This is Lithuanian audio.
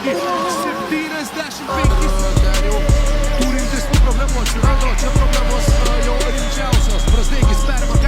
priekį 75. Ten jau turintis problemų atsirado, čia problemos jau rimčiausios. Brazdeikis perima